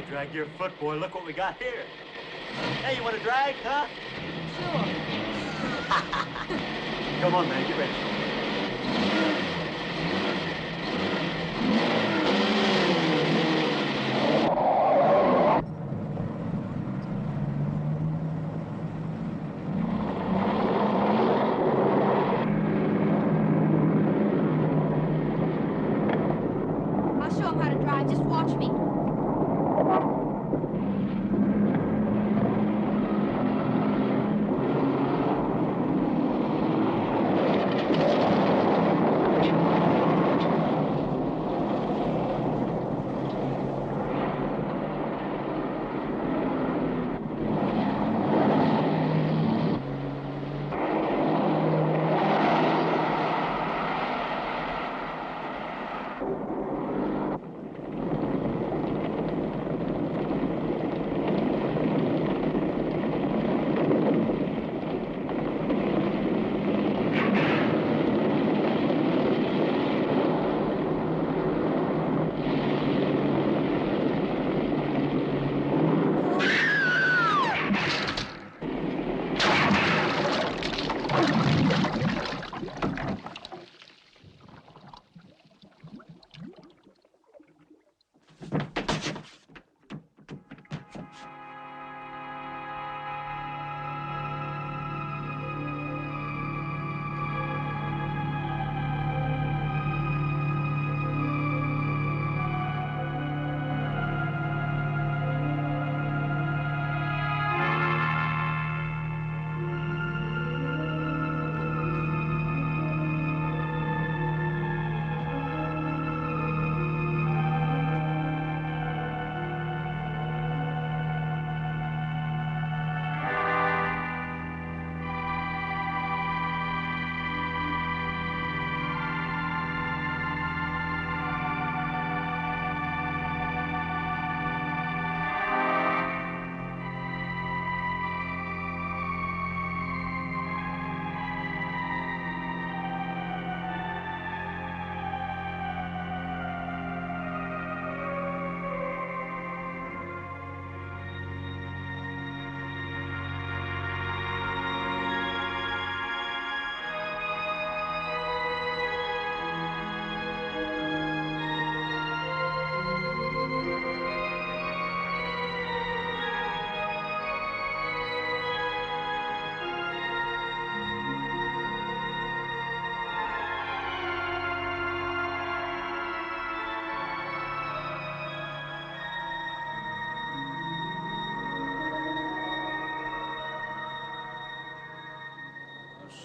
Drag your foot, boy. Look what we got here. Hey, you want to drag, huh? Sure. Come on, man. Get ready. I'll show him how to drive. Just watch me.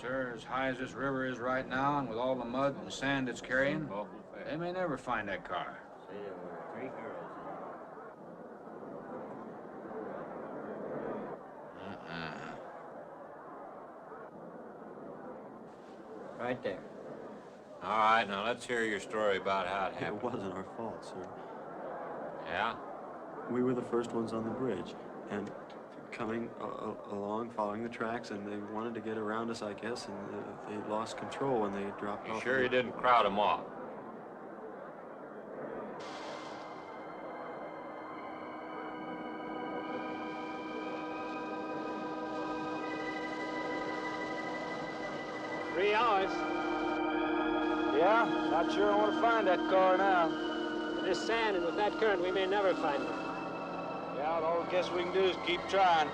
Sir, as high as this river is right now, and with all the mud and sand it's carrying, they may never find that car. Right there. All right, now let's hear your story about how it happened. It wasn't our fault, sir. Yeah? We were the first ones on the bridge, and coming along, following the tracks, and they wanted to get around us, I guess, and they lost control when they dropped You off. sure you didn't crowd them off? Three hours. Yeah, not sure I want to find that car now. With this sand and with that current, we may never find it. Yeah, all I guess we can do is keep trying.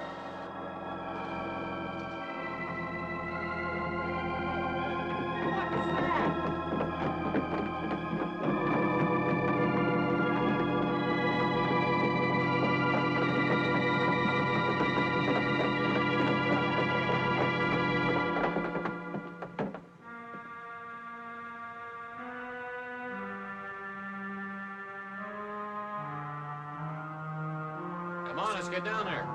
Come on, let's get down there.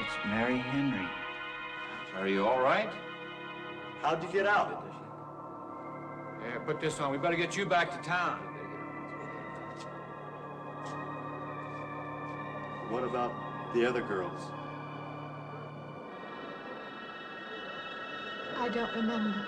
It's Mary Henry. Are you all right? How'd you get out? put this on. We better get you back to town. What about the other girls? I don't remember.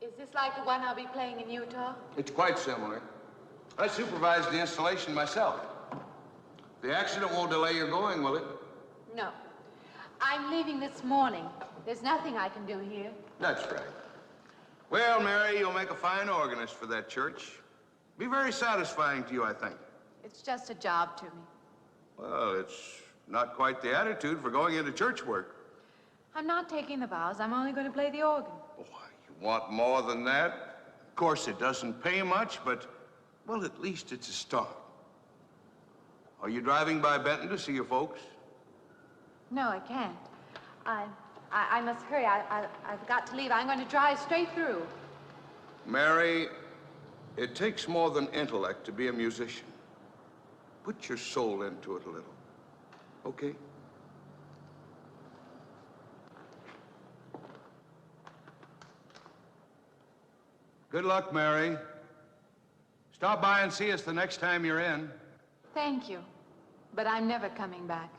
Is this like the one I'll be playing in Utah? It's quite similar. I supervised the installation myself. The accident won't delay your going, will it? No. I'm leaving this morning. There's nothing I can do here. That's right. Well, Mary, you'll make a fine organist for that church. Be very satisfying to you, I think. It's just a job to me. Well, it's not quite the attitude for going into church work. I'm not taking the vows. I'm only going to play the organ. Oh, you want more than that? Of course, it doesn't pay much, but, well, at least it's a start. Are you driving by Benton to see your folks? No, I can't. I must hurry. I've got to leave. I'm going to drive straight through. Mary, it takes more than intellect to be a musician. Put your soul into it a little, okay? Good luck, Mary. Stop by and see us the next time you're in. Thank you. But I'm never coming back.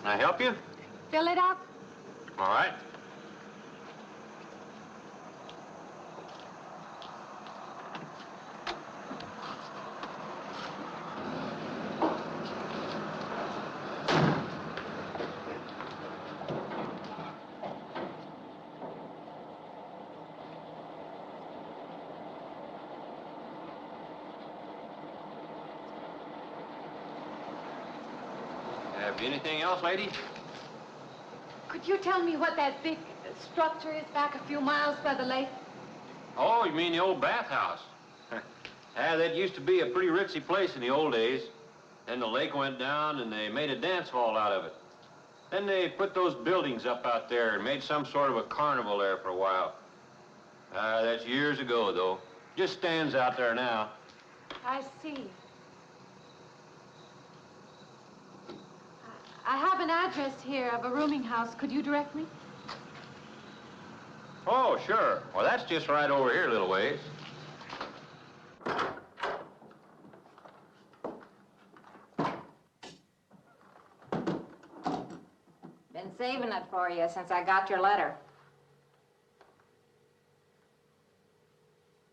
I help you? Fill it up. All right. Have anything else, lady? Could you tell me what that big structure is back a few miles by the lake? Oh, you mean the old bathhouse? Yeah, that used to be a pretty ritzy place in the old days. Then the lake went down and they made a dance hall out of it. Then they put those buildings up out there and made some sort of a carnival there for a while. That's years ago, though. Just stands out there now. I see. I have an address here of a rooming house. Could you direct me? Oh, sure. Well, that's just right over here a little ways. Been saving it for you since I got your letter.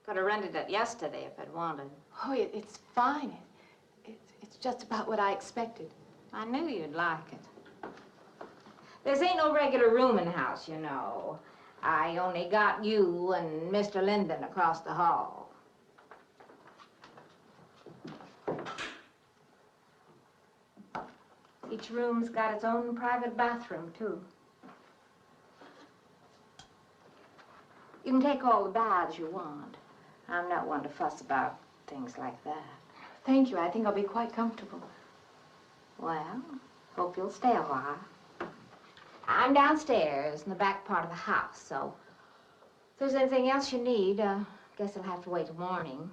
Could have rented it yesterday if I'd wanted. Oh, it's fine. It's just about what I expected. I knew you'd like it. This ain't no regular rooming house, you know. I only got you and Mr. Linden across the hall. Each room's got its own private bathroom, too. You can take all the baths you want. I'm not one to fuss about things like that. Thank you. I think I'll be quite comfortable. Well, hope you'll stay a while. I'm downstairs in the back part of the house, so if there's anything else you need, guess it'll have to wait till morning.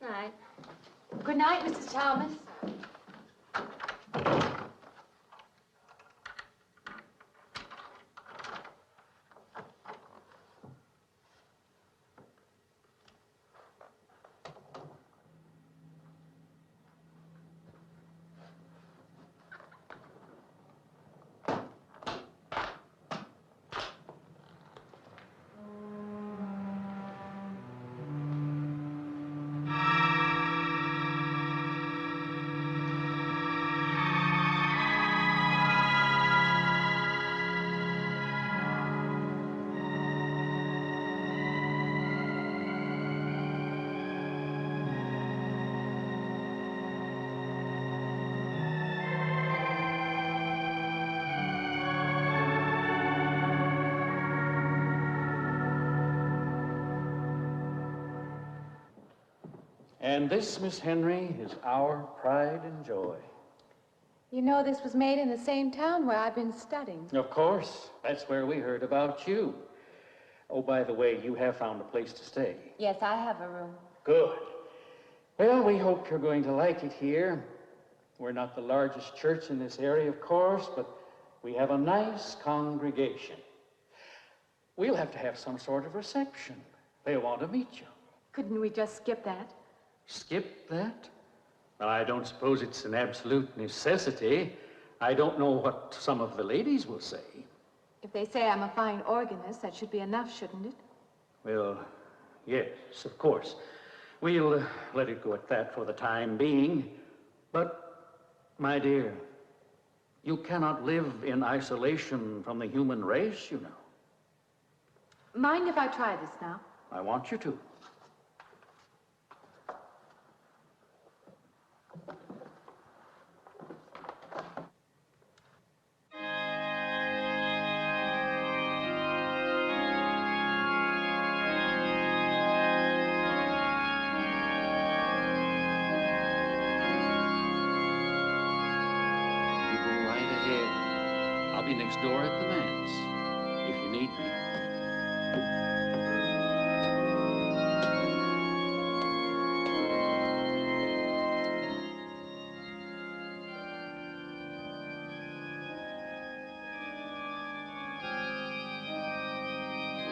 Night. Good night, Mrs. Thomas. And this, Miss Henry, is our pride and joy. You know, this was made in the same town where I've been studying. Of course. That's where we heard about you. Oh, by the way, you have found a place to stay. Yes, I have a room. Good. Well, we hope you're going to like it here. We're not the largest church in this area, of course, but we have a nice congregation. We'll have to have some sort of reception. They want to meet you. Couldn't we just skip that? Skip that? Well, I don't suppose it's an absolute necessity. I don't know what some of the ladies will say. If they say I'm a fine organist, that should be enough, shouldn't it? Well, yes, of course. We'll let it go at that for the time being. But, my dear, you cannot live in isolation from the human race, you know. Mind if I try this now? I want you to. I'll be next door at the manse, if you need me.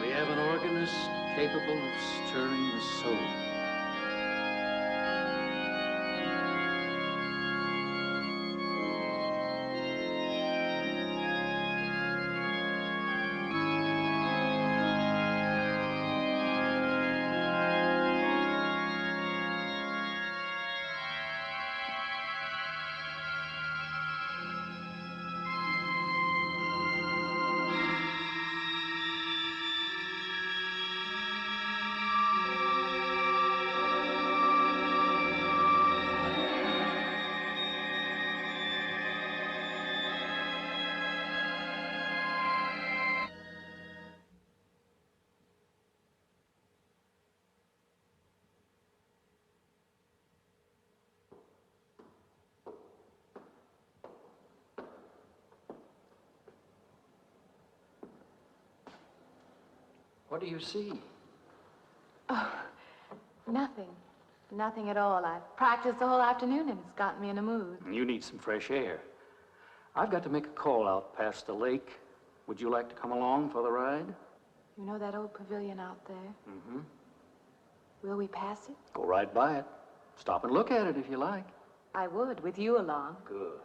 We have an organist capable of stirring the soul. What do you see? Oh, nothing. Nothing at all. I've practiced the whole afternoon and it's gotten me in a mood. You need some fresh air. I've got to make a call out past the lake. Would you like to come along for the ride? You know that old pavilion out there? Mm-hmm. Will we pass it? Go right by it. Stop and look at it if you like. I would, with you along. Good.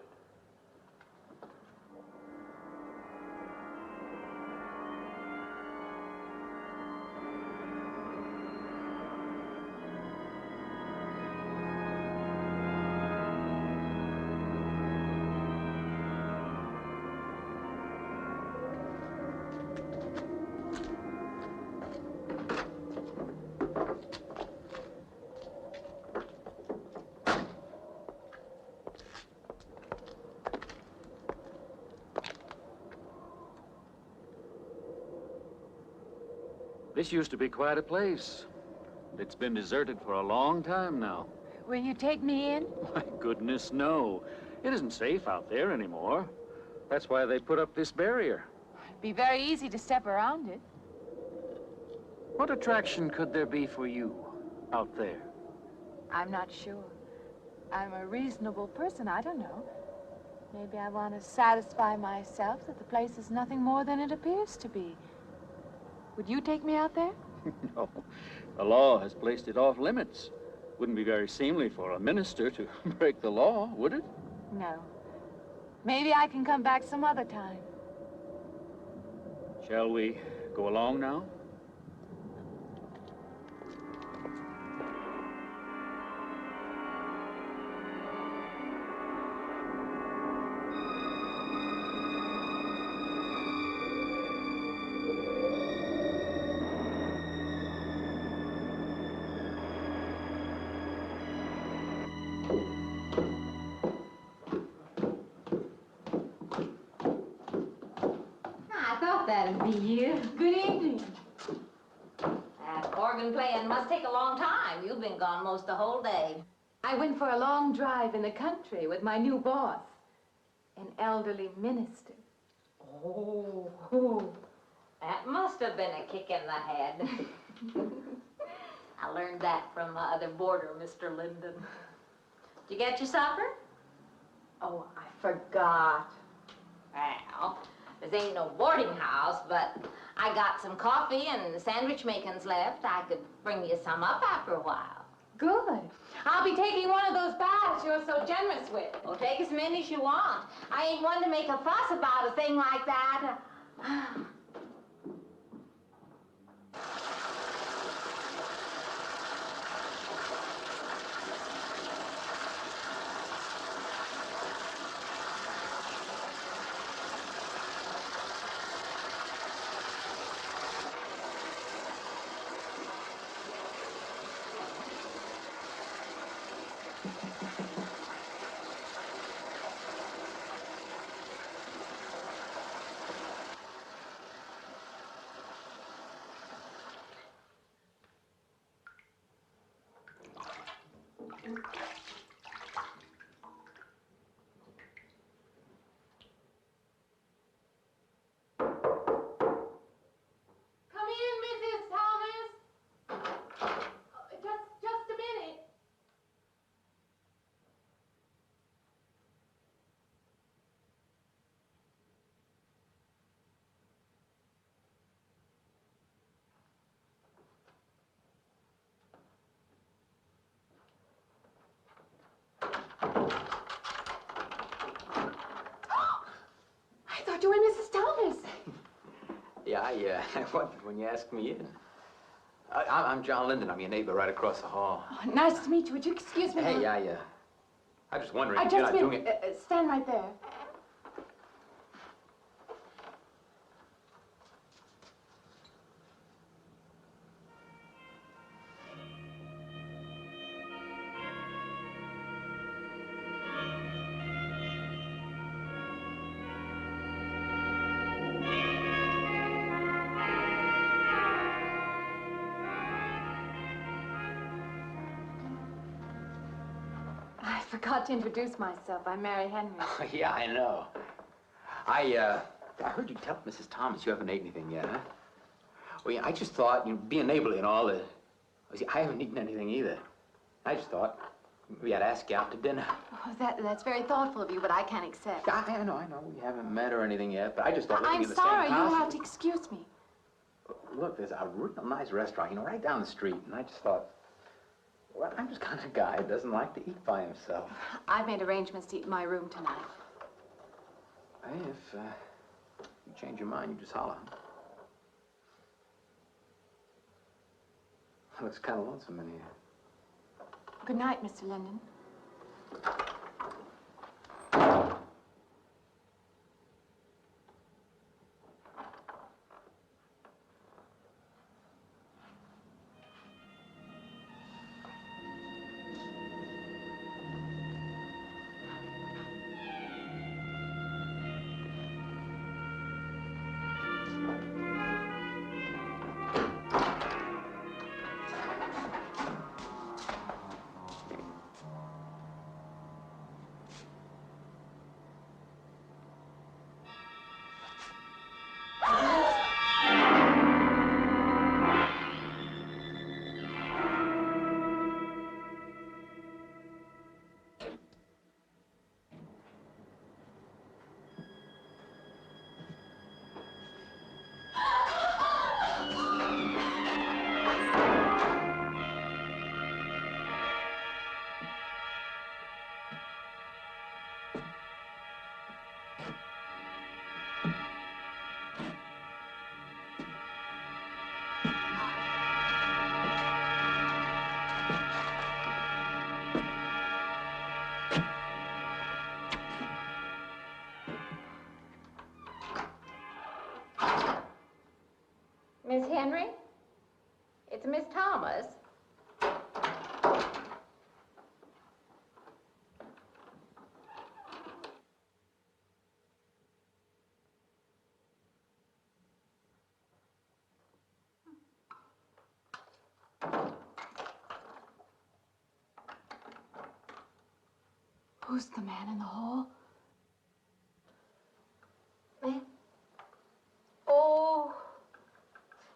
This used to be quite a place. It's been deserted for a long time now. Will you take me in? My goodness, no. It isn't safe out there anymore. That's why they put up this barrier. It'd be very easy to step around it. What attraction could there be for you out there? I'm not sure. I'm a reasonable person. I don't know. Maybe I want to satisfy myself that the place is nothing more than it appears to be. Would you take me out there? No. The law has placed it off limits. Wouldn't be very seemly for a minister to break the law, would it? No. Maybe I can come back some other time. Shall we go along now? That'd be you. Good evening. That organ playing must take a long time. You've been gone most the whole day. I went for a long drive in the country with my new boss, an elderly minister. Oh, that must have been a kick in the head. I learned that from my other boarder, Mr. Linden. Did you get your supper? Oh, I forgot. Well, this ain't no boarding house, but I got some coffee and sandwich makings left. I could bring you some up after a while. Good. I'll be taking one of those baths you're so generous with. Well, take as many as you want. I ain't one to make a fuss about a thing like that. You and Mrs. Thomas. Yeah, I wondered when you asked me in. I'm John Linden. I'm your neighbor right across the hall. Oh, nice to meet you. Would you excuse me? Hey, I'm just wondering if you're you're not doing it. Stand right there. I forgot to introduce myself. I'm Mary Henry. Oh, yeah, I know. I heard you tell Mrs. Thomas you haven't ate anything yet, huh? Well, yeah, I just thought, you know, being neighborly and all, see, I haven't eaten anything either. I just thought maybe I'd ask you out to dinner. Oh, that's very thoughtful of you, but I can't accept. I know. We haven't met or anything yet, but I just thought living I'm in the sorry, same house. you'll have to excuse me. Look, there's a real nice restaurant, you know, right down the street, and I just thought, well, I'm just kind of a guy who doesn't like to eat by himself. I've made arrangements to eat in my room tonight. Hey, if you change your mind, you just holler. Looks kind of lonesome in here. Good night, Mr. Linden. Miss Henry? It's Miss Thomas. Who's the man in the hall? Man? Oh,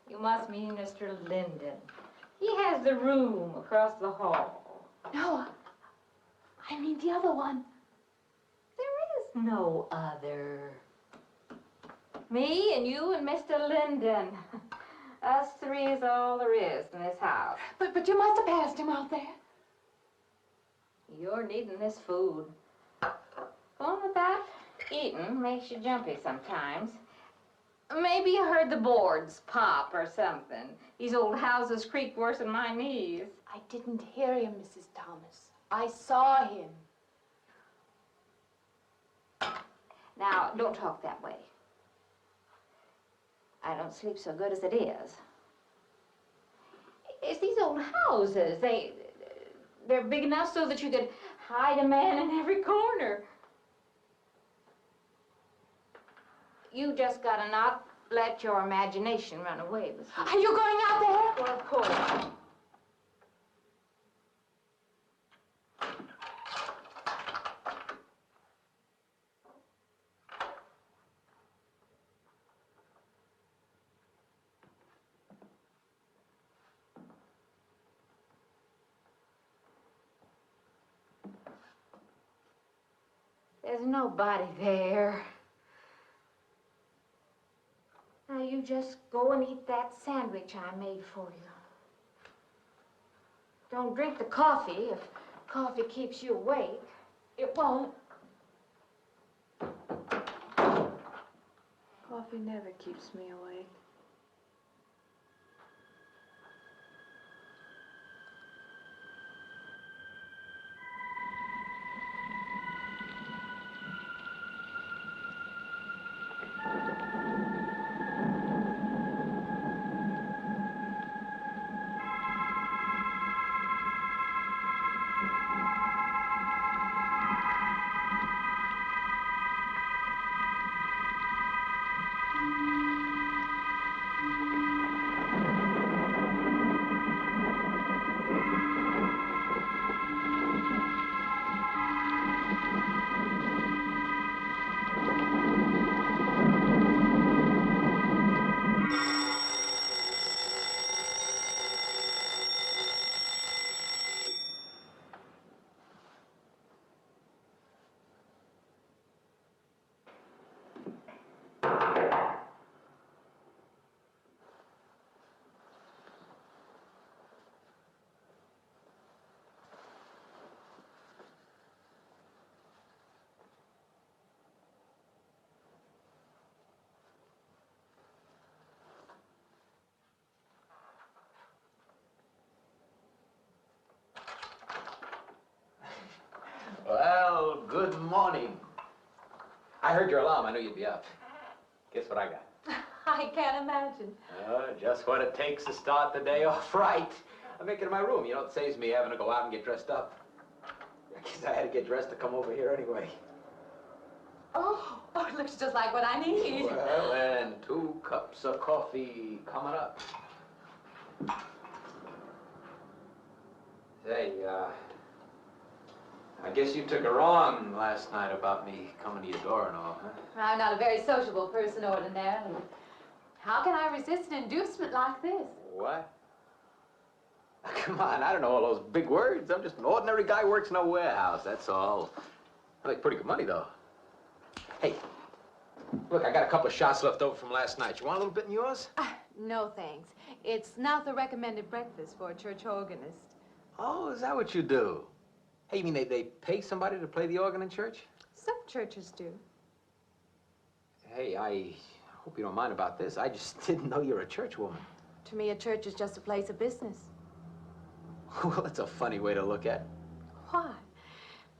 you must mean Mr. Linden. He has the room across the hall. No, I mean the other one. There is no other. Me and you and Mr. Linden. Us three is all there is in this house. But you must have passed him out there. You're needing this food. Going without eating makes you jumpy sometimes. Maybe you heard the boards pop or something. These old houses creak worse than my knees. I didn't hear him, Mrs. Thomas. I saw him. Now, don't talk that way. I don't sleep so good as it is. It's these old houses. They're big enough so that you could hide a man in every corner. You just gotta not let your imagination run away with you. Are you going out there? Well, of course. There's nobody there. Now you just go and eat that sandwich I made for you. Don't drink the coffee if coffee keeps you awake. It won't. Coffee never keeps me awake. heard your alarm. I knew you'd be up. Guess what I got? I can't imagine. Just what it takes to start the day off right. I make it in my room. You know, it saves me having to go out and get dressed up. I guess I had to get dressed to come over here anyway. Oh, it looks just like what I need. Well, and 2 cups of coffee coming up. Say, I guess you took her on last night about me coming to your door and all, huh? I'm not a very sociable person ordinarily. How can I resist an inducement like this? What? Come on, I don't know all those big words. I'm just an ordinary guy who works in a warehouse, that's all. I make pretty good money, though. Hey, look, I got a couple of shots left over from last night. You want a little bit in yours? No, thanks. It's not the recommended breakfast for a church organist. Oh, is that what you do? Hey, you mean they pay somebody to play the organ in church? Some churches do. Hey, I hope you don't mind about this. I just didn't know you're a church woman. To me, a church is just a place of business. Well, that's a funny way to look at it. Why?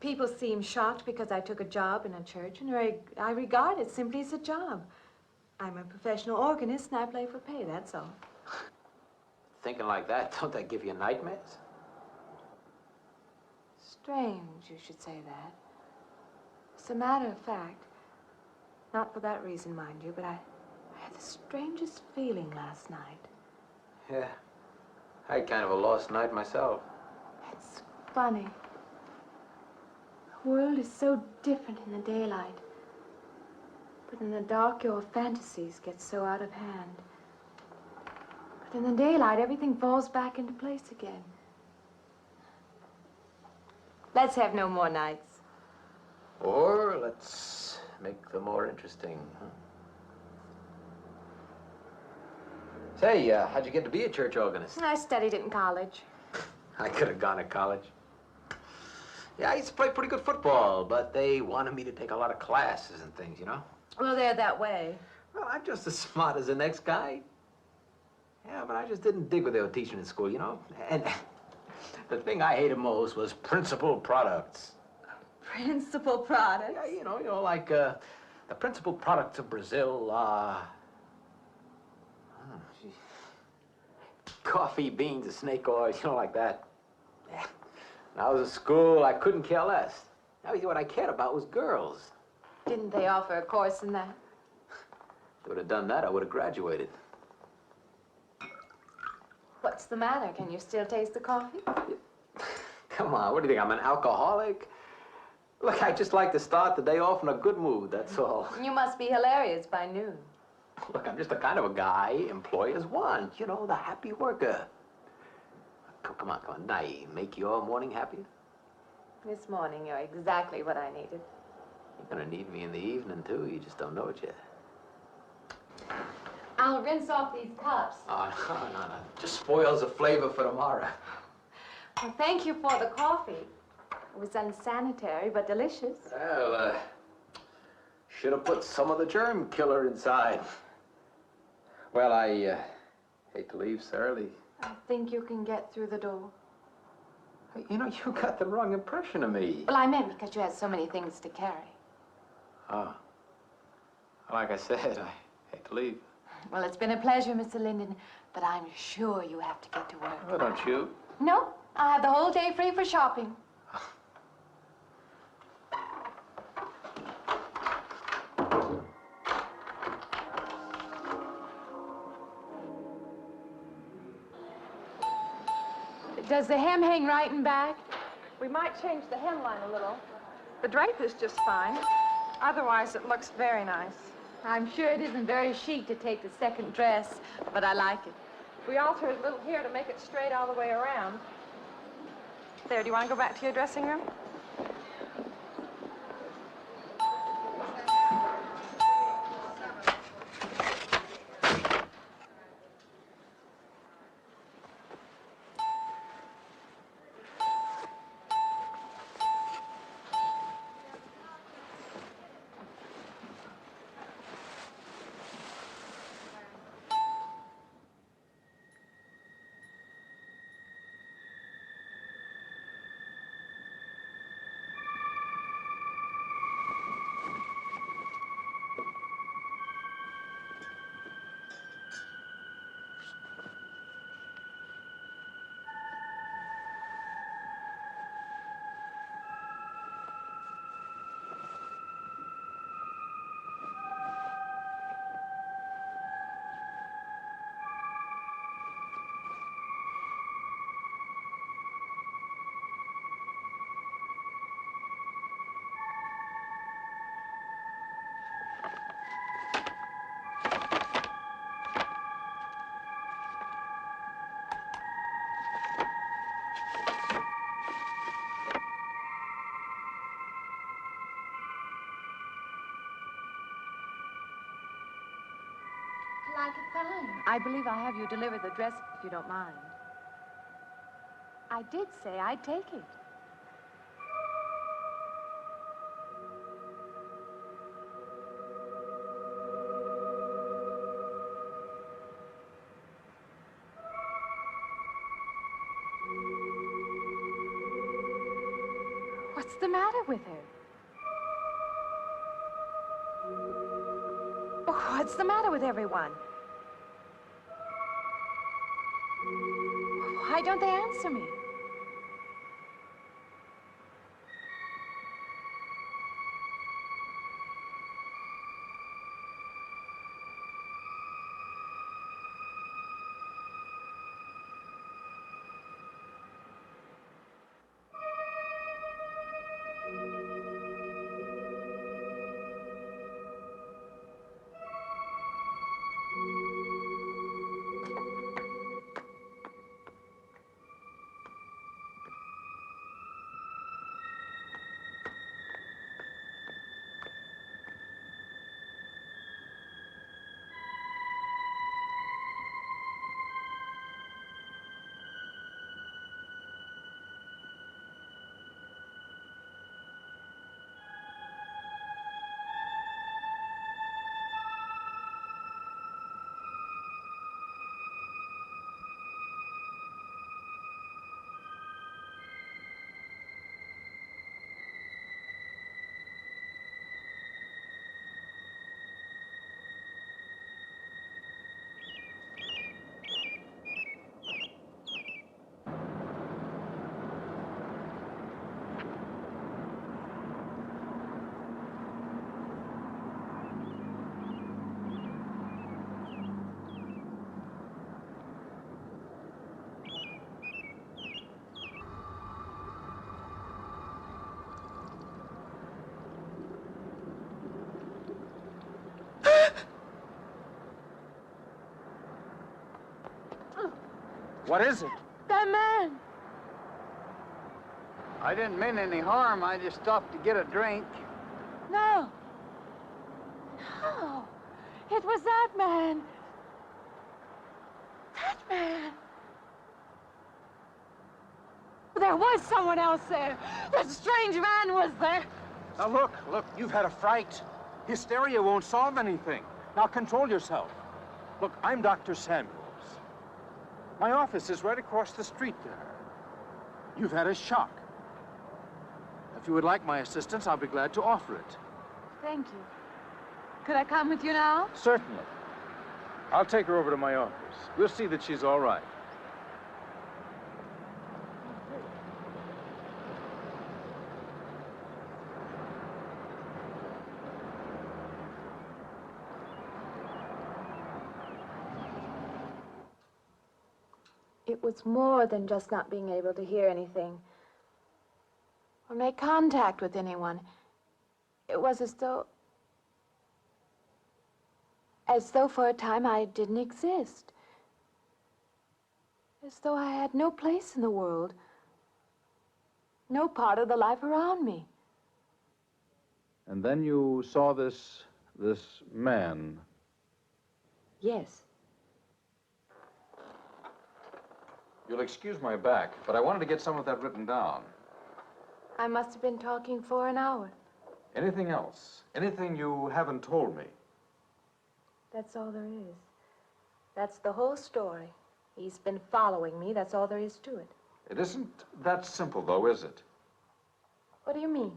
People seem shocked because I took a job in a church, and I regard it simply as a job. I'm a professional organist, and I play for pay, that's all. Thinking like that, don't that give you nightmares? Strange you should say that. As a matter of fact, not for that reason, mind you, but I had the strangest feeling last night. Yeah, I had kind of a lost night myself. It's funny. The world is so different in the daylight. But in the dark, your fantasies get so out of hand. But in the daylight, everything falls back into place again. Let's have no more nights. Or let's make them more interesting, huh? Say, how'd you get to be a church organist? I studied it in college. I could have gone to college. Yeah, I used to play pretty good football, but they wanted me to take a lot of classes and things, you know? Well, they're that way. Well, I'm just as smart as the next guy. Yeah, but I just didn't dig what they were teaching in school, you know? And the thing I hated most was principal products. Principal products? Yeah, you know, like the principal products of Brazil are... coffee, beans, snake oil, you know, like that. Yeah. When I was at school, I couldn't care less. Now, what I cared about was girls. Didn't they offer a course in that? If they would have done that, I would have graduated. What's the matter? Can you still taste the coffee? Come on, what do you think, I'm an alcoholic? Look, I just like to start the day off in a good mood, that's all. You must be hilarious by noon. Look, I'm just the kind of a guy employers want, you know, the happy worker. Come on, did I make your morning happier? This morning, you're exactly what I needed. You're gonna need me in the evening, too. You just don't know it yet. I'll rinse off these cups. Oh, no. Just spoils the flavor for tomorrow. Well, thank you for the coffee. It was unsanitary, but delicious. Well, should have put some of the germ killer inside. Well, I hate to leave so early. I think you can get through the door. You know, you got the wrong impression of me. Well, I meant because you had so many things to carry. Oh. Like I said, I hate to leave. Well, it's been a pleasure, Mr. Linden, but I'm sure you have to get to work. Oh, don't you? No, I have the whole day free for shopping. Does the hem hang right and back? We might change the hemline a little. The drape is just fine. Otherwise, it looks very nice. I'm sure it isn't very chic to take the second dress, but I like it. We altered a little here to make it straight all the way around. There, do you want to go back to your dressing room? like it fine. I believe I have you deliver the dress if you don't mind. I did say I'd take it. What's the matter with her? Oh, what's the matter with everyone? Why don't they answer me? What is it? That man. I didn't mean any harm. I just stopped to get a drink. No. No. It was that man. That man. There was someone else there. That strange man was there. Now look, you've had a fright. Hysteria won't solve anything. Now control yourself. Look, I'm Dr. Samuels. My office is right across the street there. You've had a shock. If you would like my assistance, I'll be glad to offer it. Thank you. Could I come with you now? Certainly. I'll take her over to my office. We'll see that she's all right. It was more than just not being able to hear anything or make contact with anyone. It was as though for a time I didn't exist. As though I had no place in the world, no part of the life around me. And then you saw this man. Yes. You'll excuse my back, but I wanted to get some of that written down. I must have been talking for an hour. Anything else? Anything you haven't told me? That's all there is. That's the whole story. He's been following me. That's all there is to it. It isn't that simple, though, is it? What do you mean?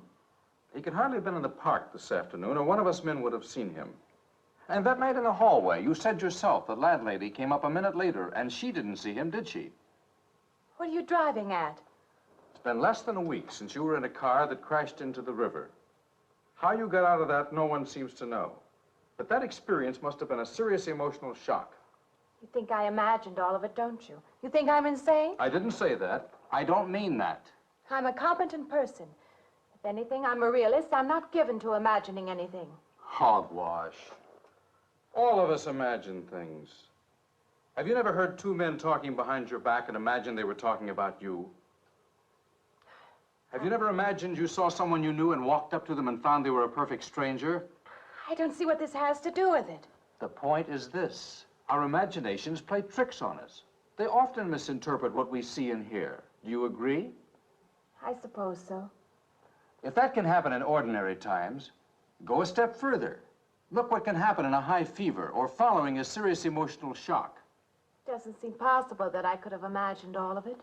He could hardly have been in the park this afternoon, or one of us men would have seen him. And that night in the hallway, you said yourself the landlady came up a minute later, and she didn't see him, did she? What are you driving at? It's been less than a week since you were in a car that crashed into the river. How you got out of that, no one seems to know. But that experience must have been a serious emotional shock. You think I imagined all of it, don't you? You think I'm insane? I didn't say that. I don't mean that. I'm a competent person. If anything, I'm a realist. I'm not given to imagining anything. Hogwash. All of us imagine things. Have you never heard two men talking behind your back and imagined they were talking about you? Have you never imagined you saw someone you knew and walked up to them and found they were a perfect stranger? I don't see what this has to do with it. The point is this. Our imaginations play tricks on us. They often misinterpret what we see and hear. Do you agree? I suppose so. If that can happen in ordinary times, go a step further. Look what can happen in a high fever or following a serious emotional shock. Doesn't seem possible that I could have imagined all of it.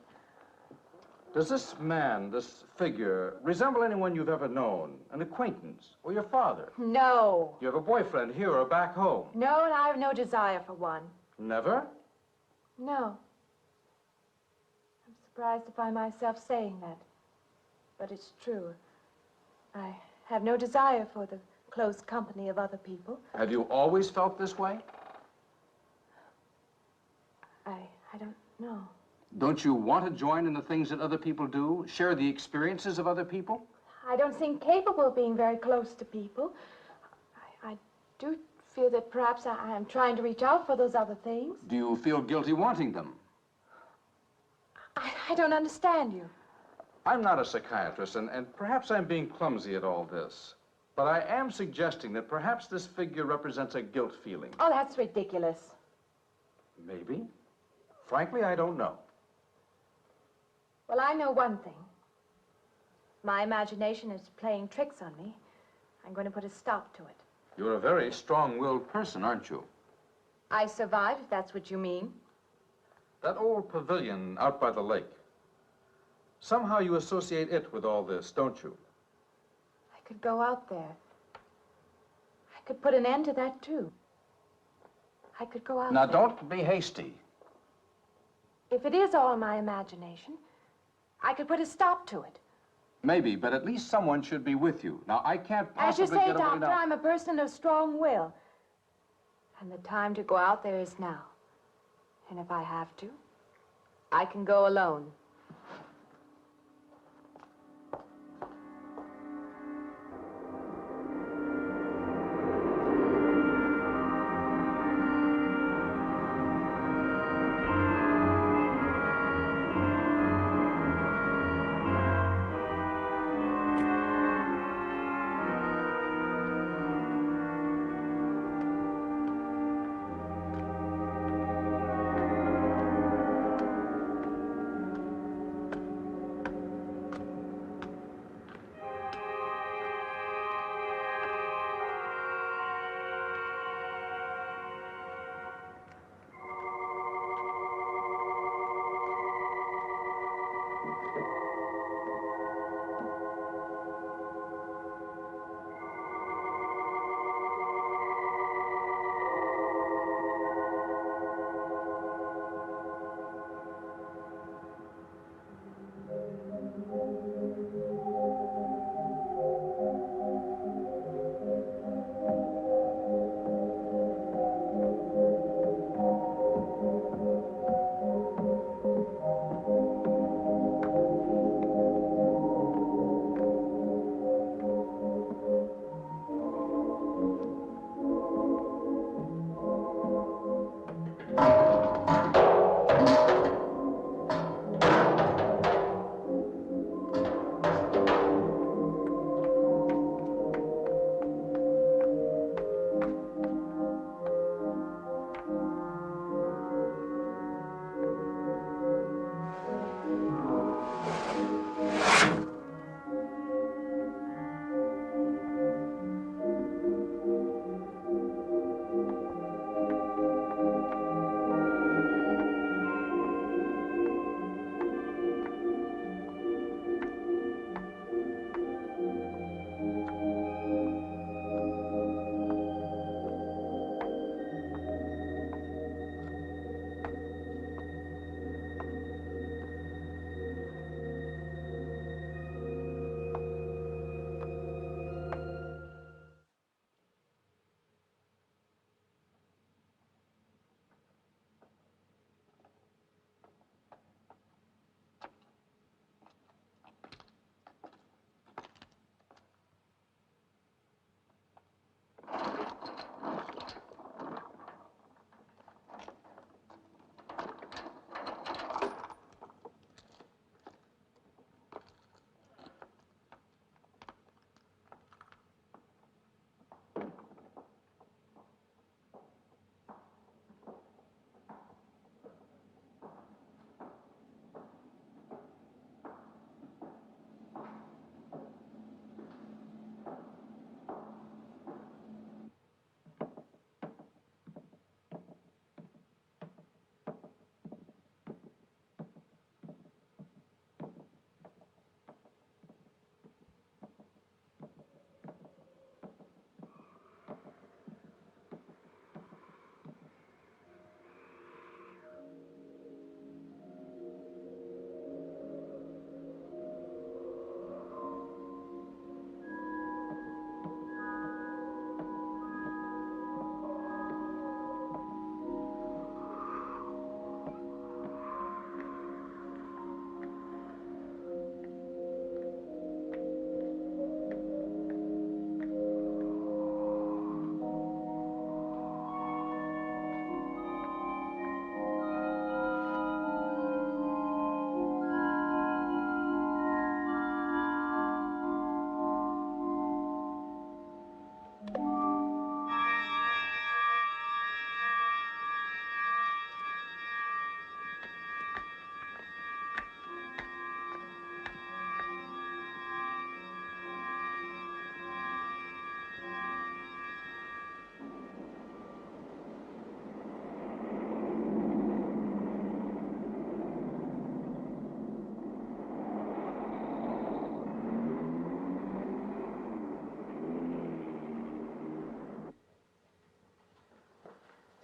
Does this man, this figure, resemble anyone you've ever known? An acquaintance? Or your father? No. You have a boyfriend here or back home? No, and I have no desire for one. Never? No. I'm surprised to find myself saying that. But it's true. I have no desire for the close company of other people. Have you always felt this way? I don't know. Don't you want to join in the things that other people do? Share the experiences of other people? I don't seem capable of being very close to people. I do feel that perhaps I am trying to reach out for those other things. Do you feel guilty wanting them? I don't understand you. I'm not a psychiatrist, and perhaps I'm being clumsy at all this. But I am suggesting that perhaps this figure represents a guilt feeling. Oh, that's ridiculous. Maybe. Frankly, I don't know. Well, I know one thing. My imagination is playing tricks on me. I'm going to put a stop to it. You're a very strong-willed person, aren't you? I survived, if that's what you mean. That old pavilion out by the lake. Somehow you associate it with all this, don't you? I could go out there. I could put an end to that, too. I could go out Now, there. don't be hasty. If it is all my imagination, I could put a stop to it. Maybe, but at least someone should be with you. Now, I can't As you possibly say, get away Doctor, now. I'm a person of strong will. And the time to go out there is now. And if I have to, I can go alone.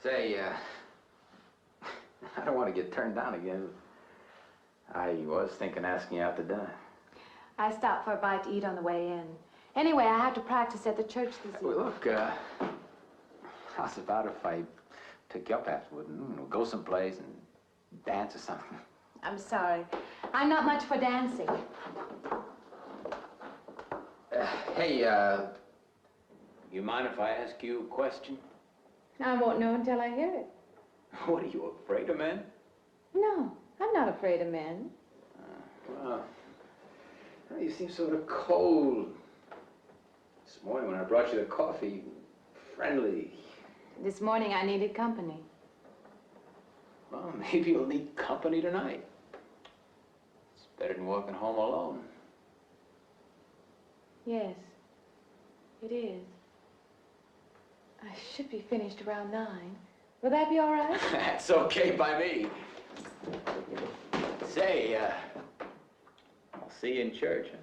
Say, I don't want to get turned down again. I was thinking asking you out to dinner. I stopped for a bite to eat on the way in. Anyway, I have to practice at the church this evening. Well, look, how's about if I took you up afterward and go someplace and dance or something? I'm sorry. I'm not much for dancing. Hey, you mind if I ask you a question? I won't know until I hear it. What, are you afraid of men? No, I'm not afraid of men. Well, you seem sort of cold. This morning when I brought you the coffee, friendly. This morning I needed company. Well, maybe you'll need company tonight. It's better than walking home alone. Yes, it is. I should be finished around 9. Will that be all right? That's okay by me. Say, I'll see you in church, huh?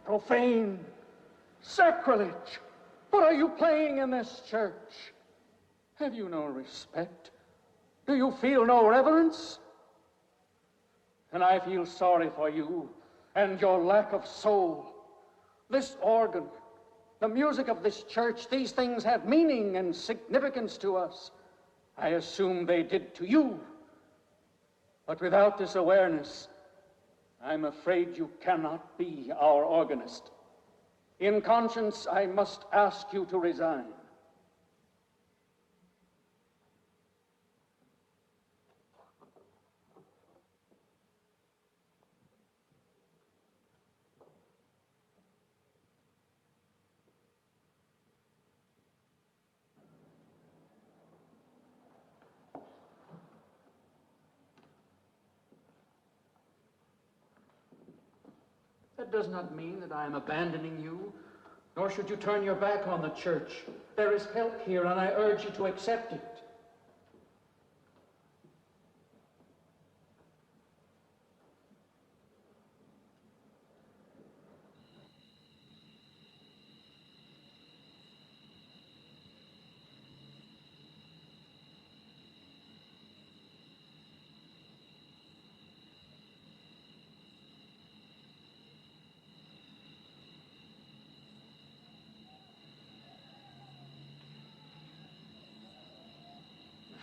Profane, sacrilege. What are you playing in this church? Have you no respect? Do you feel no reverence? And I feel sorry for you and your lack of soul. This organ, the music of this church, these things have meaning and significance to us. I assume they did to you. But without this awareness, I'm afraid you cannot be our organist. In conscience, I must ask you to resign. That does not mean that I am abandoning you, nor should you turn your back on the church. There is help here, and I urge you to accept it.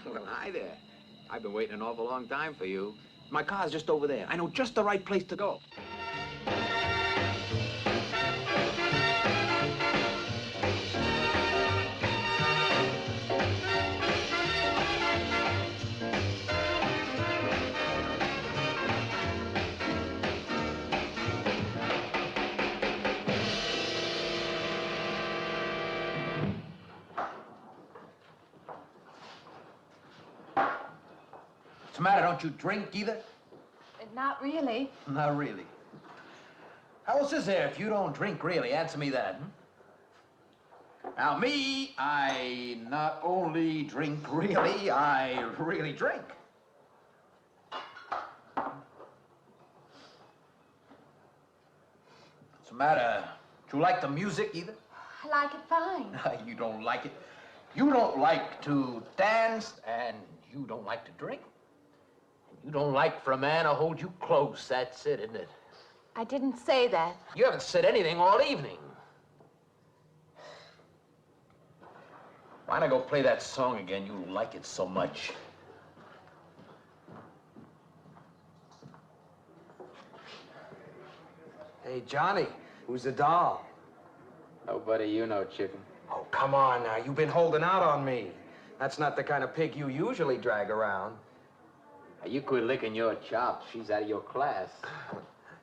Well, hi there. I've been waiting an awful long time for you. My car's just over there. I know just the right place to go. What's the matter? Don't you drink either? Not really. Not really. How else is there if you don't drink really? Answer me that. Now, me, I not only drink really, I really drink. What's the matter? Do you like the music either? I like it fine. You don't like it. You don't like to dance, and you don't like to drink. You don't like for a man to hold you close. That's it, isn't it? I didn't say that. You haven't said anything all evening. Why not go play that song again? You like it so much. Hey, Johnny, who's the doll? Nobody you know, chicken. Oh, come on now. You've been holding out on me. That's not the kind of pig you usually drag around. Now, you quit licking your chops. She's out of your class.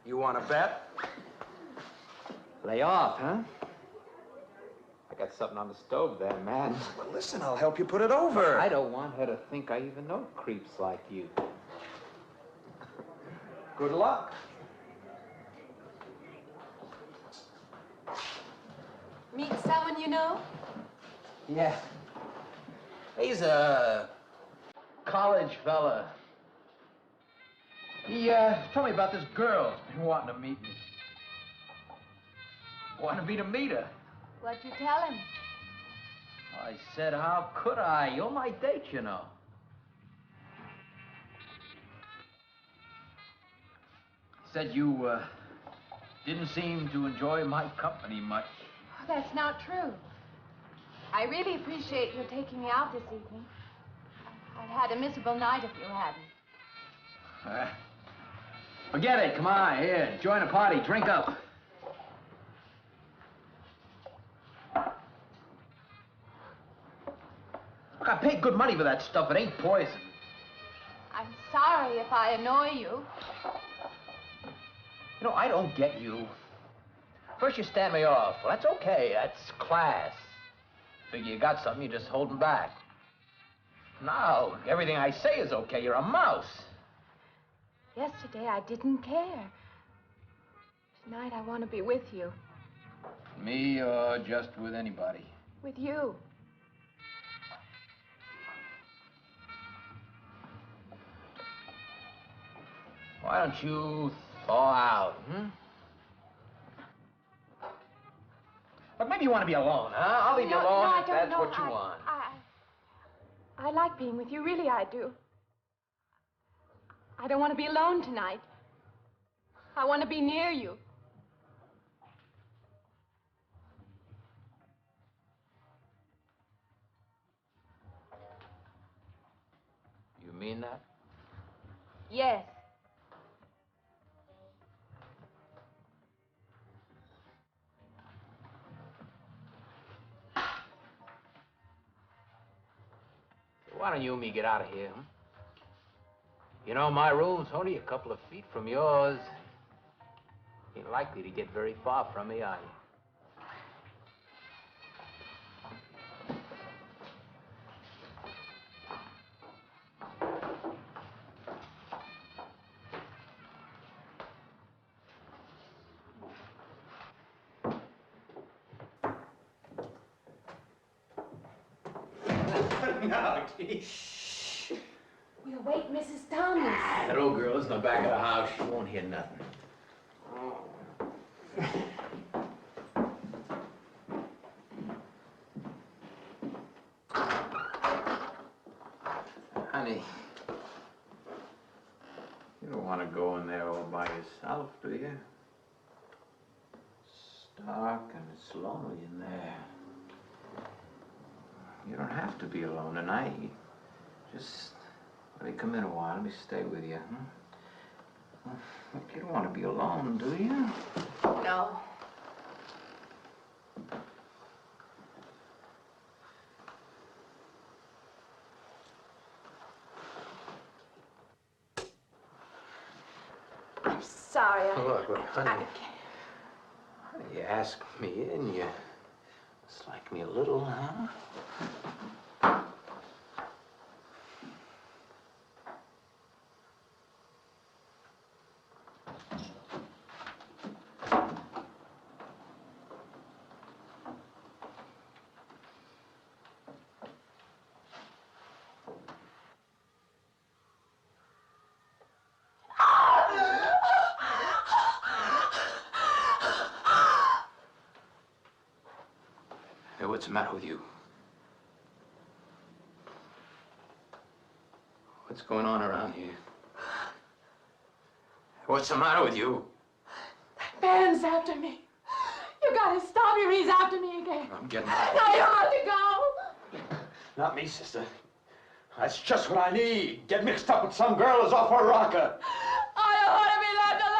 You want to bet? Lay off, huh? I got something on the stove there, man. Well, listen, I'll help you put it over. I don't want her to think I even know creeps like you. Good luck. Meet someone you know? Yeah. He's a college fella. He told me about this girl who's been wanting to meet me. Wanted me to meet her. What'd you tell him? I said, how could I? You're my date, you know. Said you didn't seem to enjoy my company much. Oh, that's not true. I really appreciate your taking me out this evening. I'd had a miserable night if you hadn't. Forget it. Come on, here. Join the party. Drink up. Look, I paid good money for that stuff. It ain't poison. I'm sorry if I annoy you. You know, I don't get you. First you stand me off. Well, that's okay. That's class. Figure you got something, you're just holding back. Now, everything I say is okay. You're a mouse. Yesterday, I didn't care. Tonight, I want to be with you. Me or just with anybody? With you. Why don't you thaw out, Look, maybe you want to be alone, huh? I'll leave you alone no, if that's what you want. I like being with you, really I do. I don't want to be alone tonight. I want to be near you. You mean that? Yes. Why don't you and me get out of here, huh? You know, my room's only a couple of feet from yours. Ain't likely to get very far from me, are you? No, geez. We'll wait Mrs. Thomas. That old girl's in the back of the house. She won't hear nothing. Honey, you don't want to go in there all by yourself, do you? It's dark and it's lonely in there. You don't have to be alone tonight. Just let me come in a while. Let me stay with you, huh? Look, you don't want to be alone, do you? No. I'm sorry. Look, honey. You asked me in, you dislike me a little, huh? Hey, what's the matter with you? What's going on around here? What's the matter with you? Ben's after me. You gotta stop him. He's after me again. I'm getting out. Now you have to go. Not me, sister. That's just what I need. Get mixed up with some girl who's off her rocker. I don't want to be left alone.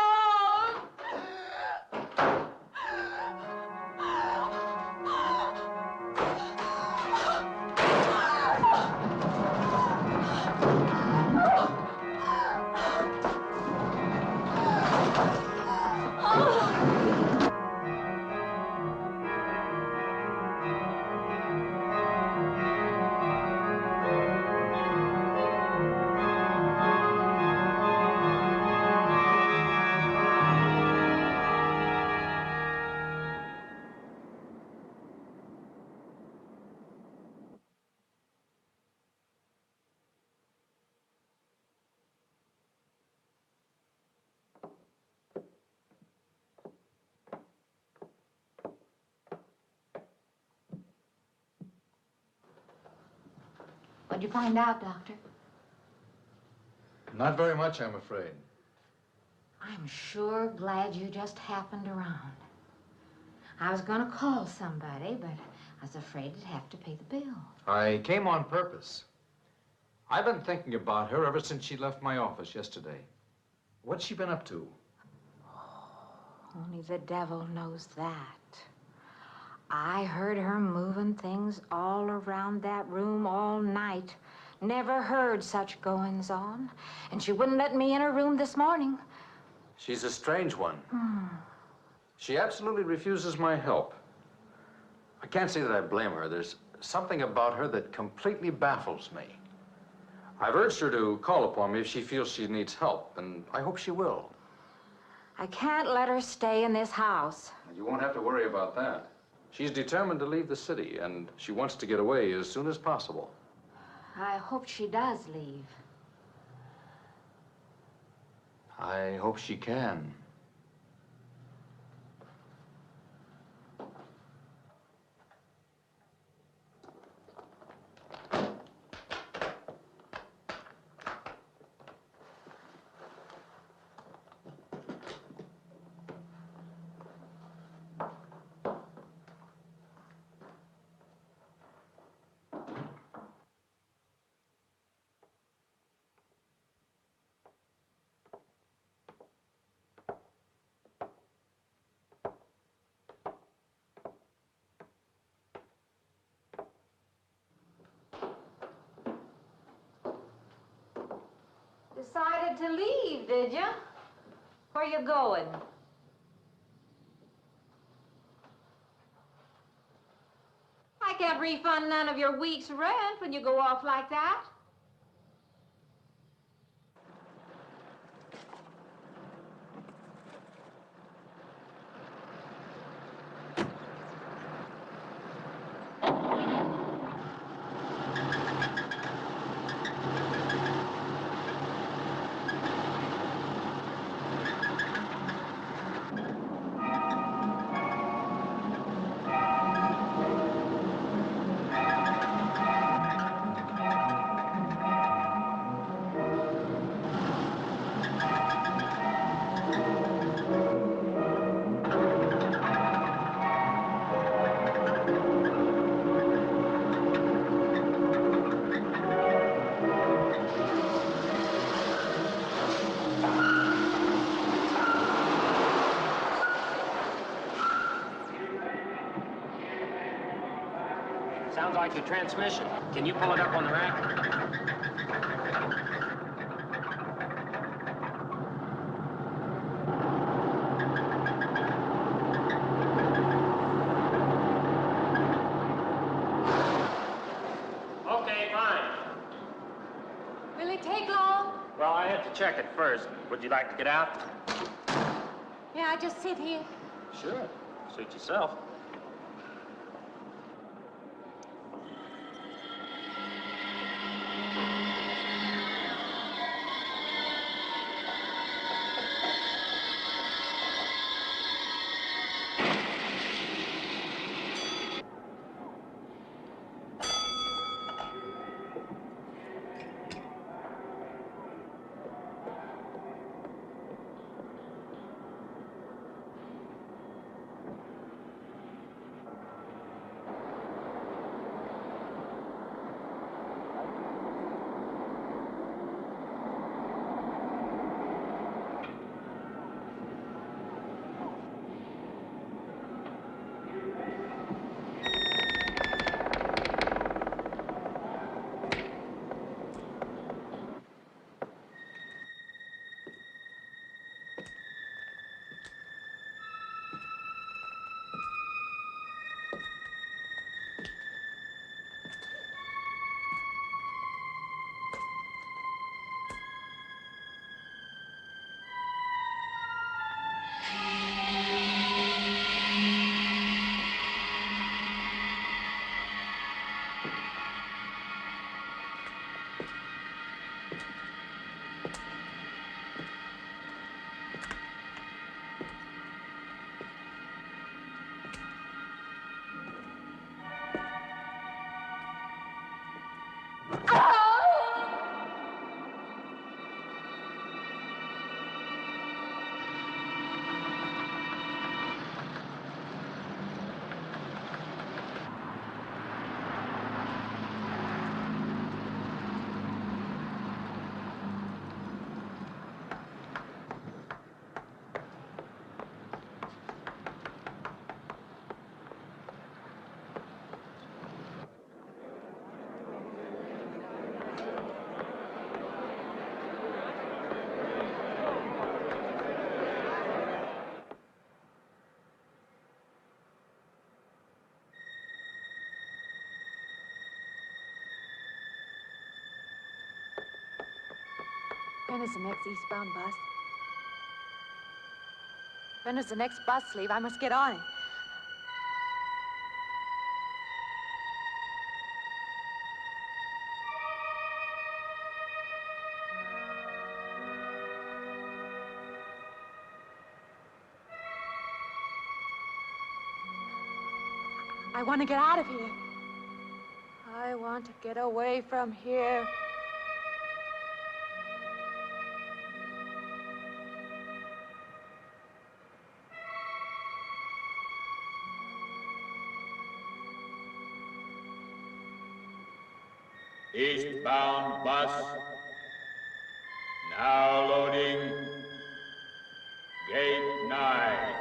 What'd you find out, Doctor? Not very much, I'm afraid. I'm sure glad you just happened around. I was gonna call somebody, but I was afraid I'd have to pay the bill. I came on purpose. I've been thinking about her ever since she left my office yesterday. What's she been up to? Only the devil knows that. I heard her moving things all around that room all night. Never heard such goings on. And she wouldn't let me in her room this morning. She's a strange one. She absolutely refuses my help. I can't say that I blame her. There's something about her that completely baffles me. I've urged her to call upon me if she feels she needs help, and I hope she will. I can't let her stay in this house. You won't have to worry about that. She's determined to leave the city, and she wants to get away as soon as possible. I hope she does leave. I hope she can. Decided to leave, did you? Where you going? I can't refund none of your week's rent when you go off like that. Sounds like the transmission. Can you pull it up on the rack? Okay, fine. Will it take long? Well, I have to check it first. Would you like to get out? Yeah, I just sit here. Sure. Suit yourself. When is the next eastbound bus? When does the next bus leave? I must get on it. I want to get out of here. I want to get away from here. Eastbound bus, now loading, gate 9.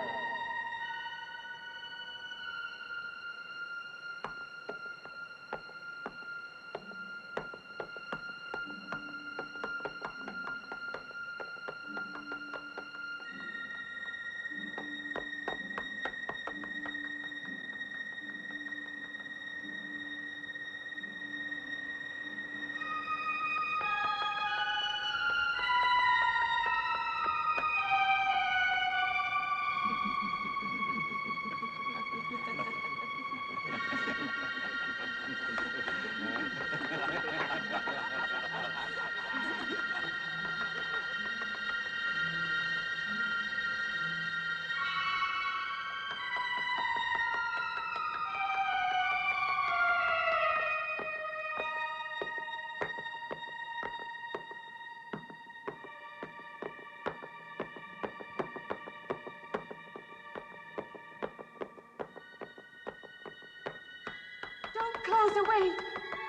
Rosa, wait.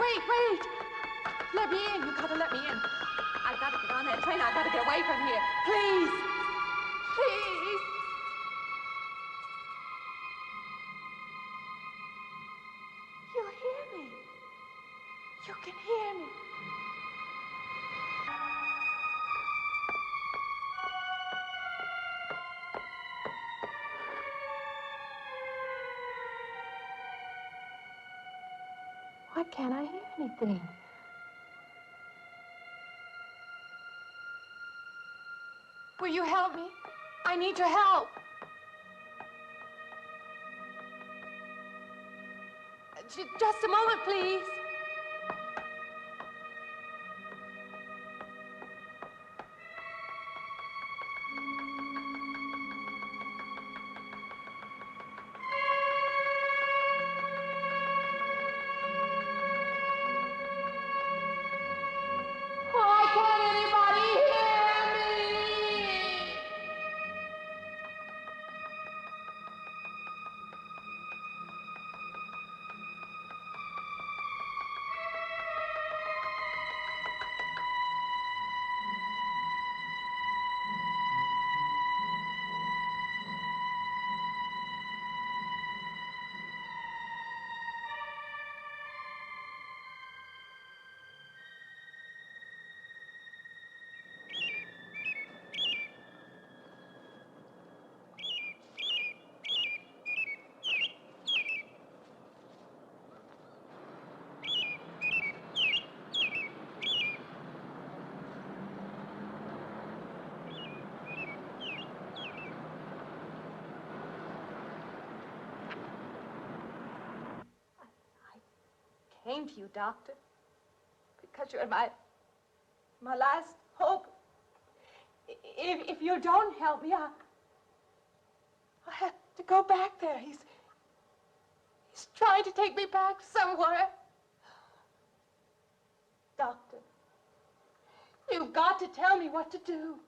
Wait. Let me in. You gotta let me in. I've got to get on that train. I've got to get away from here. Please. Please. You hear me. You can hear me. Why can't I hear anything? Will you help me? I need your help. Just a moment, please. Why can't anybody hear me? Came to you, Doctor, because you're my last hope. If you don't help me, I'll have to go back there. He's trying to take me back somewhere. Doctor, you've got to tell me what to do.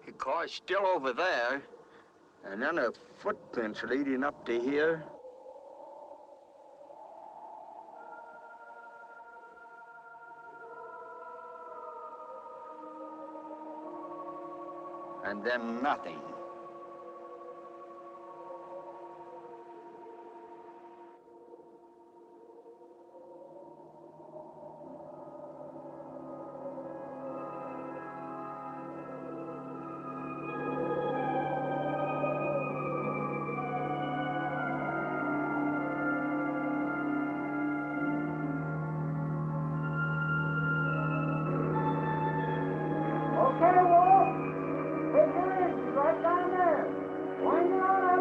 The car's still over there. And then the footprints leading up to here. And then nothing. Okay, Wolf. Take your easy, right down there. Wind it on out.